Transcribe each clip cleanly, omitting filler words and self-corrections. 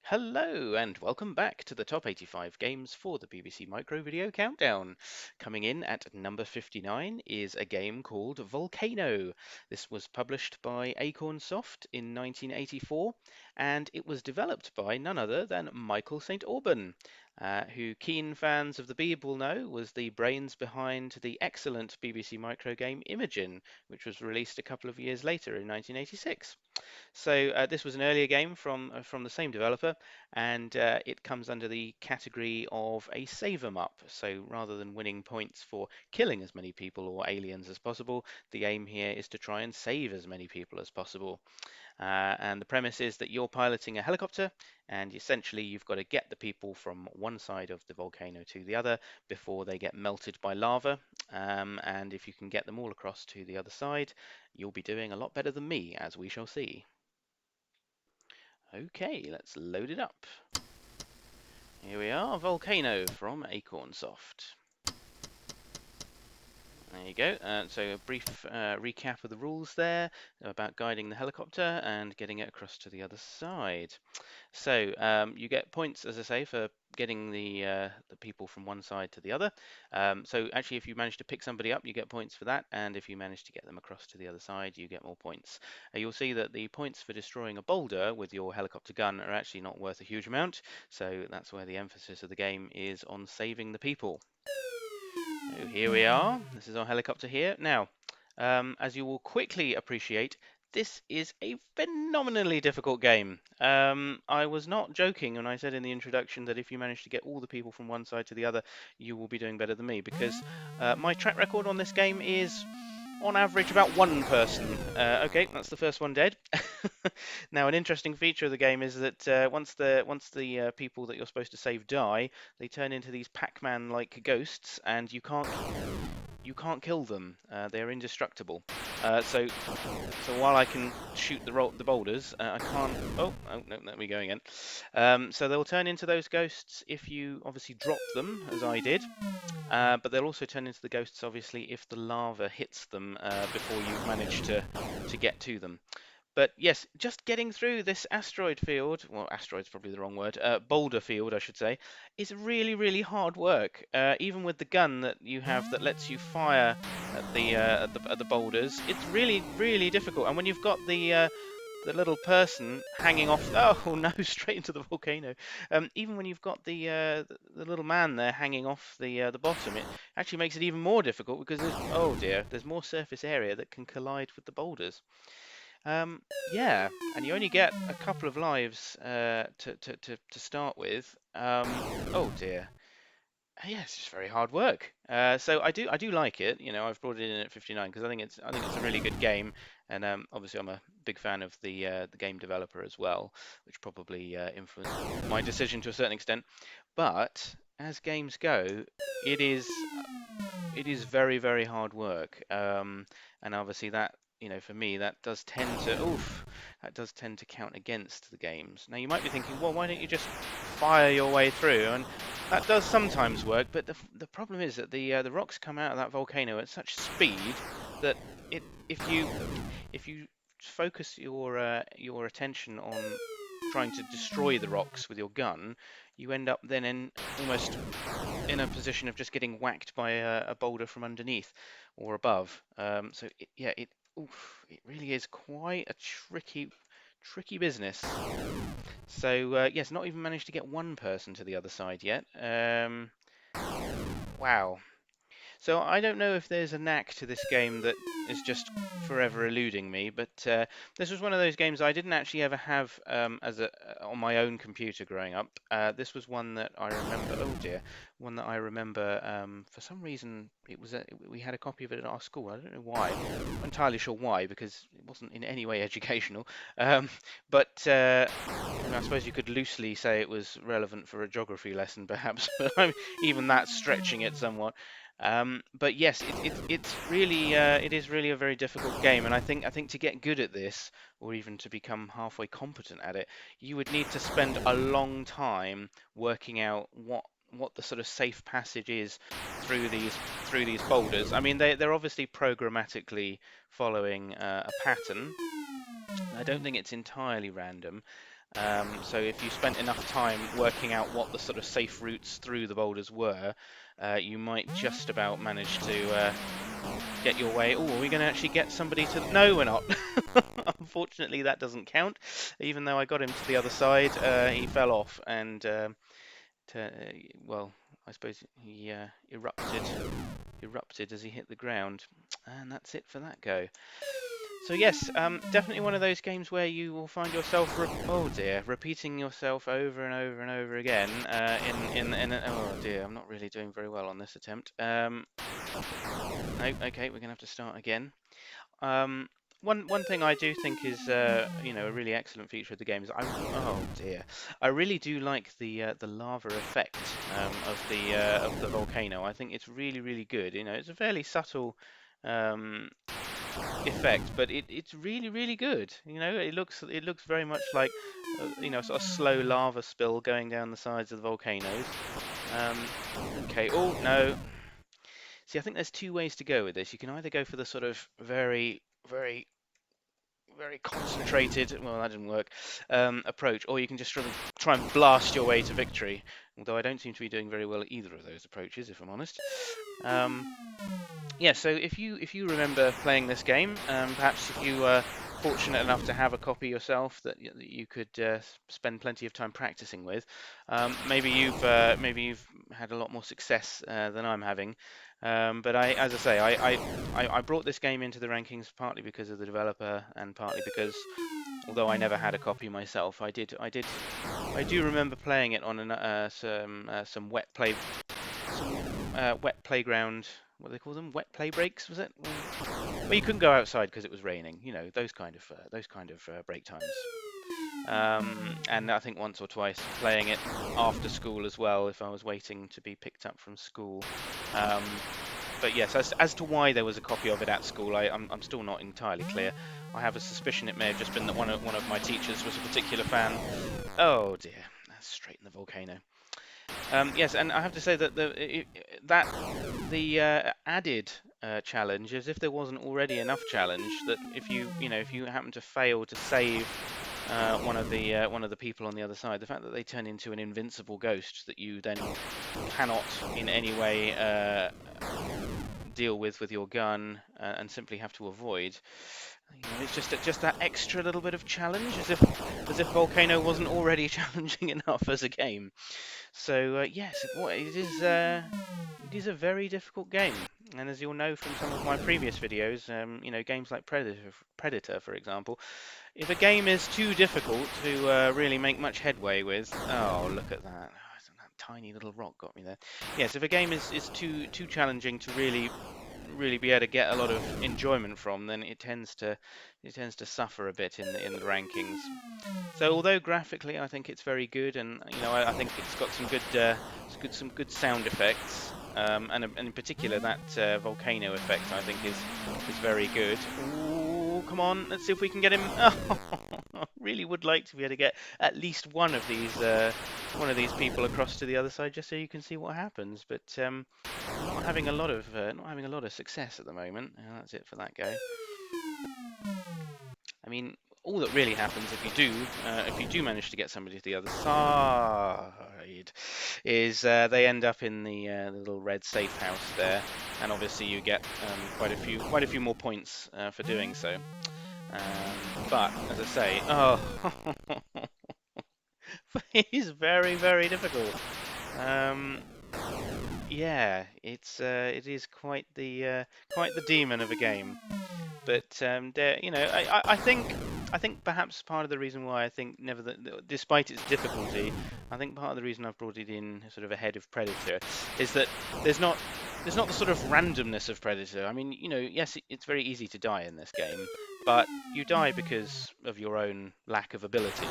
Hello and welcome back to the top 85 games for the BBC Micro Video Countdown. Coming in at number 59 is a game called Volcano. This was published by Acornsoft in 1984 and it was developed by none other than Michael St Aubyn, who keen fans of the Beeb will know was the brains behind the excellent BBC Micro game Imogen, which was released a couple of years later in 1986. So this was an earlier game from the same developer, and it comes under the category of a save 'em up. So rather than winning points for killing as many people or aliens as possible, the aim here is to try and save as many people as possible. And the premise is that you're piloting a helicopter, and essentially you've got to get the people from one side of the volcano to the other before they get melted by lava. And if you can get them all across to the other side, you'll be doing a lot better than me, as we shall see. Okay, let's load it up. Here we are, Volcano from Acornsoft. There you go. So a brief recap of the rules there about guiding the helicopter and getting it across to the other side. So you get points, as I say, for getting the people from one side to the other. So actually, if you manage to pick somebody up, you get points for that, and if you manage to get them across to the other side, you get more points. You'll see that the points for destroying a boulder with your helicopter gun are actually not worth a huge amount. So that's where the emphasis of the game is on saving the people. So here we are. This is our helicopter here. Now, as you will quickly appreciate, this is a phenomenally difficult game. I was not joking when I said in the introduction that if you manage to get all the people from one side to the other, you will be doing better than me, because my track record on this game is, on average, about one person. Okay, that's the first one dead. Now, an interesting feature of the game is that once the people that you're supposed to save die, they turn into these Pac-Man-like ghosts, and you can't kill them. They're indestructible. So while I can shoot the boulders, I can't. Oh no, there we go again. So they'll turn into those ghosts if you obviously drop them, as I did. But they'll also turn into the ghosts, obviously, if the lava hits them before you've managed to get to them. But yes, just getting through this asteroid field, well, asteroid's probably the wrong word, boulder field, I should say, is really, really hard work. Even with the gun that you have that lets you fire at the boulders, it's really, really difficult. And when you've got the little person hanging off, oh no, straight into the volcano. Even when you've got the little man there hanging off the bottom, it actually makes it even more difficult because oh dear, there's more surface area that can collide with the boulders. Yeah, and you only get a couple of lives to start with. Oh dear. Yeah, it's just very hard work. So I do like it. You know, I've brought it in at 59 because I think it's a really good game, and obviously I'm a big fan of the game developer as well, which probably influenced my decision to a certain extent. But as games go, it is very, very hard work. And obviously that, you know, for me, that does tend to count against the games. Now you might be thinking, well, why don't you just fire your way through? And that does sometimes work, but the problem is that the rocks come out of that volcano at such speed that if you focus your attention on trying to destroy the rocks with your gun, you end up then almost in a position of just getting whacked by a boulder from underneath or above. So it really is quite a tricky business. So yes, not even managed to get one person to the other side yet. Wow. So I don't know if there's a knack to this game that is just forever eluding me, but this was one of those games I didn't actually ever have on my own computer growing up. This was one that I remember. Oh dear, one that I remember. For some reason, we had a copy of it at our school. I don't know why. I'm not entirely sure why, because it wasn't in any way educational. But I suppose you could loosely say it was relevant for a geography lesson, perhaps. But even that's stretching it somewhat. But yes, it is really a very difficult game, and I think to get good at this, or even to become halfway competent at it, you would need to spend a long time working out what the sort of safe passage is through these boulders. I mean, they're obviously programmatically following a pattern. I don't think it's entirely random. So if you spent enough time working out what the sort of safe routes through the boulders were, you might just about manage to get your way. Oh, are we going to actually get somebody to... No, we're not. Unfortunately, that doesn't count. Even though I got him to the other side, he fell off and, well, I suppose he erupted as he hit the ground. And that's it for that go. So yes, definitely one of those games where you will find yourself, repeating yourself over and over and over again. Oh dear, I'm not really doing very well on this attempt. No, okay, we're gonna have to start again. One thing I do think is a really excellent feature of the game is I really do like the lava effect of the volcano. I think it's really good. It's a fairly subtle effect, but it's really good. It looks very much like sort of slow lava spill going down the sides of the volcanoes. Okay. Oh no. See, I think there's two ways to go with this. You can either go for the sort of very concentrated, well, that didn't work, approach, or you can just sort of try and blast your way to victory. Although I don't seem to be doing very well at either of those approaches, if I'm honest. Yeah, so if you remember playing this game, perhaps if you were fortunate enough to have a copy yourself that you could spend plenty of time practicing with, maybe you've had a lot more success than I'm having. But as I say, I brought this game into the rankings partly because of the developer and partly because, although I never had a copy myself, I do remember playing it on some wet playground. What do they call them? Wet play breaks, was it? Well, you couldn't go outside because it was raining. Those kind of break times. And I think once or twice playing it after school as well, if I was waiting to be picked up from school. But yes, as to why there was a copy of it at school, I'm still not entirely clear. I have a suspicion it may have just been that one of my teachers was a particular fan. Oh dear, that's straight in the volcano. Yes, and I have to say that the added challenge is if there wasn't already enough challenge that if you happen to fail to save one of the people on the other side, the fact that they turn into an invincible ghost that you then cannot in any way deal with your gun and simply have to avoid. It's just that extra little bit of challenge, as if Volcano wasn't already challenging enough as a game. So yes, it is a very difficult game, and as you'll know from some of my previous videos, games like Predator, for example, if a game is too difficult to really make much headway with, oh look at that. That tiny little rock got me there. Yes, if a game is too challenging to really be able to get a lot of enjoyment from, then it tends to suffer a bit in the rankings. So although graphically I think it's very good, and I think it's got some good sound effects, and in particular that volcano effect I think is very good. Ooh, come on, let's see if we can get him. Oh, I really would like to be able to get at least one of these people across to the other side, just so you can see what happens. But not having a lot of success at the moment. That's it for that go. I mean, all that really happens if you do manage to get somebody to the other side, is they end up in the little red safe house there, and obviously you get quite a few more points for doing so. But as I say, it is very difficult. Yeah, it is quite the demon of a game. But I think perhaps part of the reason why I think despite its difficulty, I think part of the reason I've brought it in sort of ahead of Predator is that there's not the sort of randomness of Predator. I mean, yes, it's very easy to die in this game, but you die because of your own lack of ability.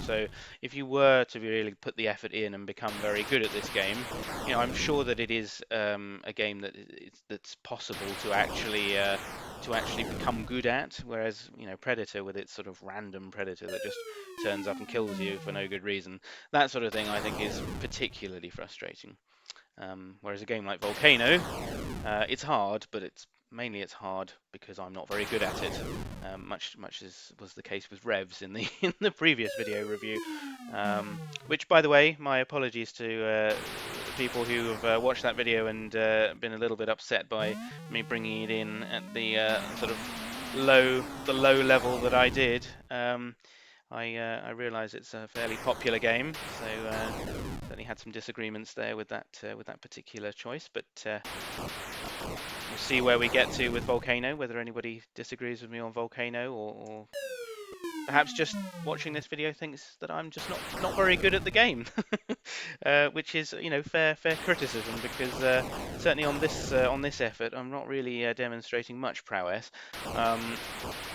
So if you were to really put the effort in and become very good at this game, I'm sure that it is a game that's possible to actually become good at. Whereas Predator, with its sort of random predator that just turns up and kills you for no good reason, that sort of thing I think is particularly frustrating. Whereas a game like Volcano, it's hard, but it's mainly it's hard because I'm not very good at it, much as was the case with Revs in the in the previous video review. Which, by the way, my apologies to people who have watched that video and been a little bit upset by me bringing it in at the sort of low level that I did. I realise it's a fairly popular game, so certainly had some disagreements there with that particular choice. But we'll see where we get to with Volcano, whether anybody disagrees with me on Volcano, or perhaps just watching this video thinks that I'm just not very good at the game, which is, you know, fair criticism, because certainly on this effort I'm not really demonstrating much prowess.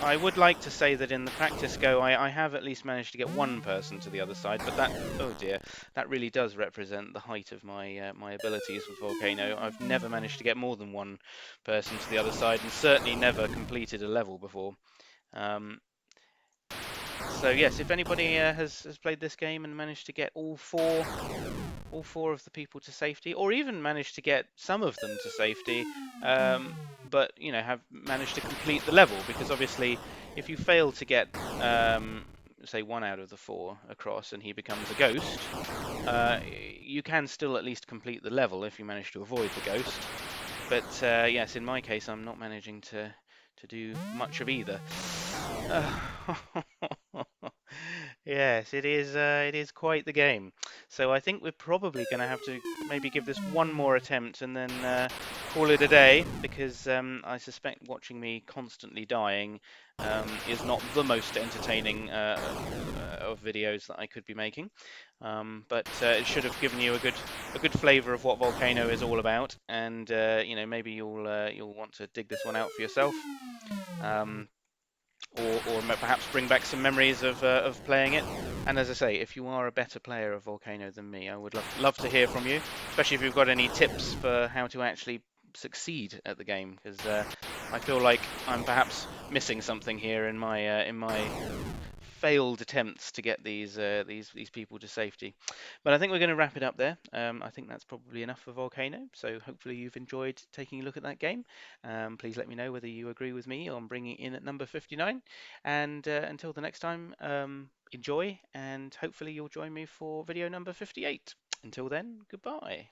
I would like to say that in the practice go I have at least managed to get one person to the other side, but that, oh dear, that really does represent the height of my my abilities with Volcano. I've never managed to get more than one person to the other side, and certainly never completed a level before. Um, so yes, if anybody has played this game and managed to get all four of the people to safety, or even managed to get some of them to safety, but you know, have managed to complete the level, because obviously if you fail to get say one out of the four across and he becomes a ghost, you can still at least complete the level if you manage to avoid the ghost. But yes, in my case, I'm not managing to do much of either. Yes, it is quite the game. So I think we're probably going to have to maybe give this one more attempt and then call it a day, because I suspect watching me constantly dying is not the most entertaining of videos that I could be making. But it should have given you a good flavour of what Volcano is all about, and you know, maybe you'll want to dig this one out for yourself. Um, or perhaps bring back some memories of playing it. And as I say, if you are a better player of Volcano than me, I would love to hear from you, especially if you've got any tips for how to actually succeed at the game, because I feel like I'm perhaps missing something here in my failed attempts to get these people to safety. But I think we're going to wrap it up there. I think that's probably enough for Volcano. So hopefully you've enjoyed taking a look at that game. Please let me know whether you agree with me on bringing in at number 59. And until the next time, enjoy, and hopefully you'll join me for video number 58. Until then, goodbye.